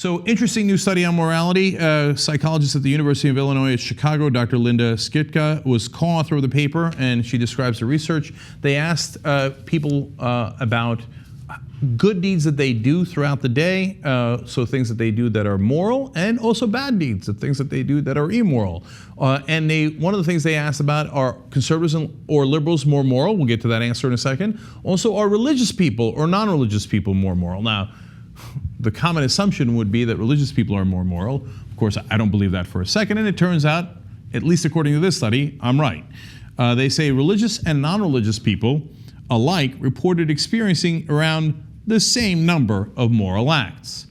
So, interesting new study on morality. Psychologist at the University of Illinois at Chicago, Dr. Linda Skitka, was co-author of the paper, and she describes the research. They asked people about good deeds that they do throughout the day, so things that they do that are moral, and also bad deeds, the things that they do that are immoral. And one of the things they asked about are conservatives or liberals more moral? We'll get to that answer in a second. Also, are religious people or non-religious people more moral? Now, the common assumption would be that religious people are more moral. Of course, I don't believe that for a second, and it turns out, at least according to this study, I'm right. They say religious and non-religious people alike reported experiencing around the same number of moral acts.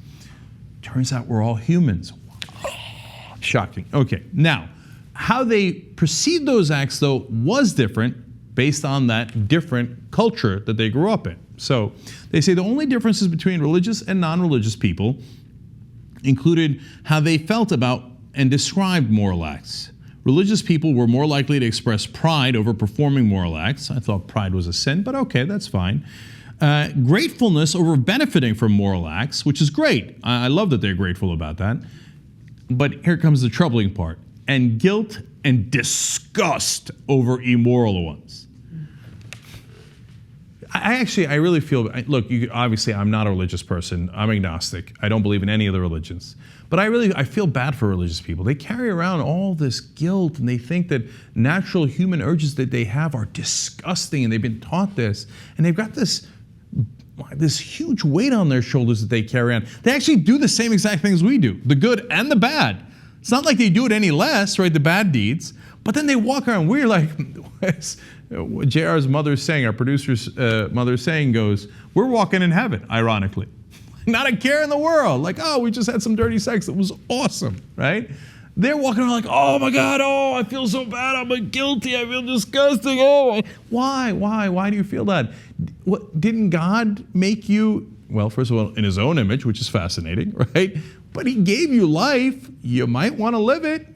Turns out we're all humans. Shocking. Okay, now, how they perceived those acts, though, was different based on that different culture that they grew up in. So they say the only differences between religious and non-religious people included how they felt about and described moral acts. Religious people were more likely to express pride over performing moral acts. I thought pride was a sin, but okay, that's fine. Gratefulness over benefiting from moral acts, which is great. I love that they're grateful about that. But here comes the troubling part. And guilt and disgust over immoral ones. I really feel, look, obviously I'm not a religious person. I'm agnostic. I don't believe in any of the religions. But I feel bad for religious people. They carry around all this guilt, and they think that natural human urges that they have are disgusting, and they've been taught this. And they've got this huge weight on their shoulders that they carry on. They actually do the same exact things we do, the good and the bad. It's not like they do it any less, right, the bad deeds. But then they walk around, we're like, JR's mother's saying, our producer's mother's saying goes, we're walking in heaven, ironically. Not a care in the world. Like, oh, we just had some dirty sex. It was awesome, right? They're walking around like, oh my God, oh, I feel so bad. I'm guilty. I feel disgusting. Oh, why do you feel that? Didn't God make you, well, first of all, in his own image, which is fascinating, right? But he gave you life. You might want to live it.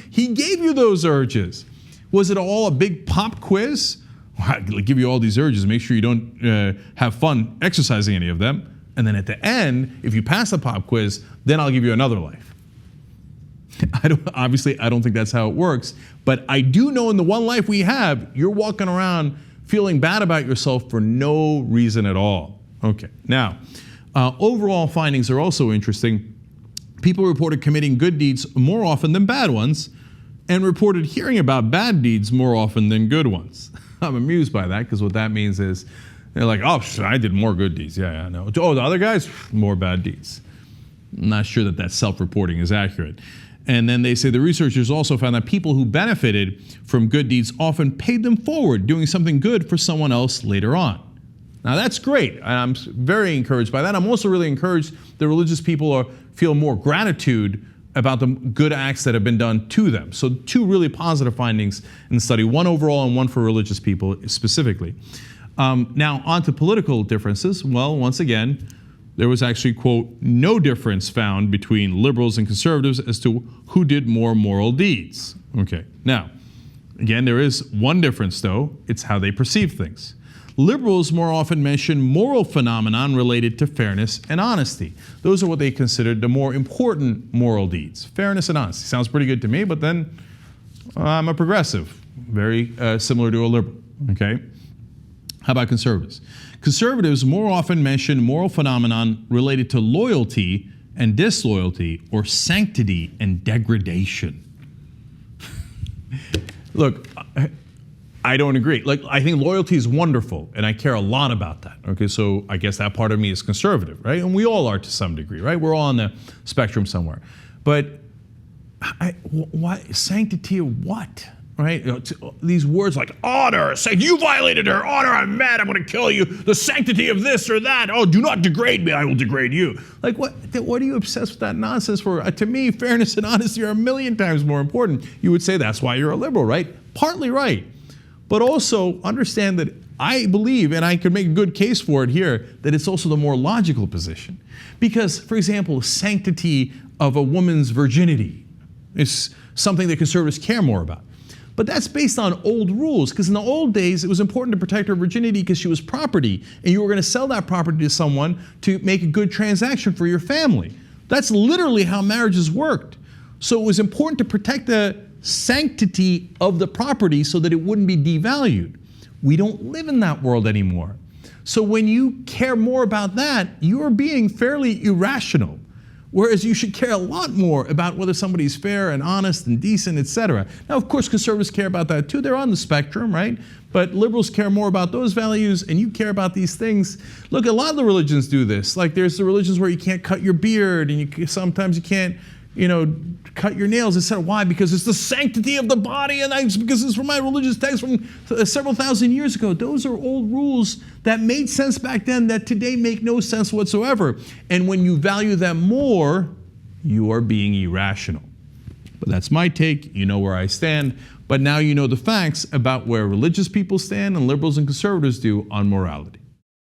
He gave you those urges. Was it all a big pop quiz? Well, I'll give you all these urges. Make sure you don't have fun exercising any of them. And then at the end, if you pass the pop quiz, then I'll give you another life. Obviously, I don't think that's how it works. But I do know in the one life we have, you're walking around feeling bad about yourself for no reason at all. Okay, now, overall findings are also interesting. People reported committing good deeds more often than bad ones, and reported hearing about bad deeds more often than good ones. I'm amused by that, because what that means is, they're like, oh, I did more good deeds. Yeah, I know. Oh, the other guys, more bad deeds. I'm not sure that self-reporting is accurate. And then they say the researchers also found that people who benefited from good deeds often paid them forward, doing something good for someone else later on. Now that's great, and I'm very encouraged by that. I'm also really encouraged that religious people feel more gratitude about the good acts that have been done to them. So two really positive findings in the study, one overall and one for religious people specifically. Now on to political differences. Well, once again, there was actually, quote, no difference found between liberals and conservatives as to who did more moral deeds. Okay, now, again, there is one difference though, it's how they perceive things. Liberals more often mention moral phenomenon related to fairness and honesty. Those are what they considered the more important moral deeds. Fairness and honesty. Sounds pretty good to me, but then I'm a progressive, very similar to a liberal, okay? How about conservatives? Conservatives more often mention moral phenomenon related to loyalty and disloyalty, or sanctity and degradation. Look, I don't agree. Like, I think loyalty is wonderful, and I care a lot about that. Okay, so I guess that part of me is conservative, right? And we all are to some degree, right? We're all on the spectrum somewhere. But why sanctity of what? Right? These words like honor, say you violated her honor, I'm mad, I'm going to kill you. The sanctity of this or that. Oh, do not degrade me, I will degrade you. Like what are you obsessed with that nonsense for? To me, fairness and honesty are a million times more important. You would say that's why you're a liberal, right? Partly right. But also understand that I believe, and I could make a good case for it here, that it's also the more logical position. Because, for example, sanctity of a woman's virginity is something that conservatives care more about. But that's based on old rules, because in the old days, it was important to protect her virginity because she was property, and you were going to sell that property to someone to make a good transaction for your family. That's literally how marriages worked. So it was important to protect the sanctity of the property so that it wouldn't be devalued. We don't live in that world anymore. So when you care more about that, you're being fairly irrational. Whereas you should care a lot more about whether somebody's fair and honest and decent, etc. Now, of course, conservatives care about that too. They're on the spectrum, right? But liberals care more about those values, and you care about these things. Look, a lot of the religions do this. Like there's the religions where you can't cut your beard, and sometimes you can't, cut your nails, etc. Why? Because it's the sanctity of the body, and because it's from my religious text from several thousand years ago. Those are old rules that made sense back then that today make no sense whatsoever. And when you value them more, you are being irrational. But that's my take. You know where I stand. But now you know the facts about where religious people stand and liberals and conservatives do on morality.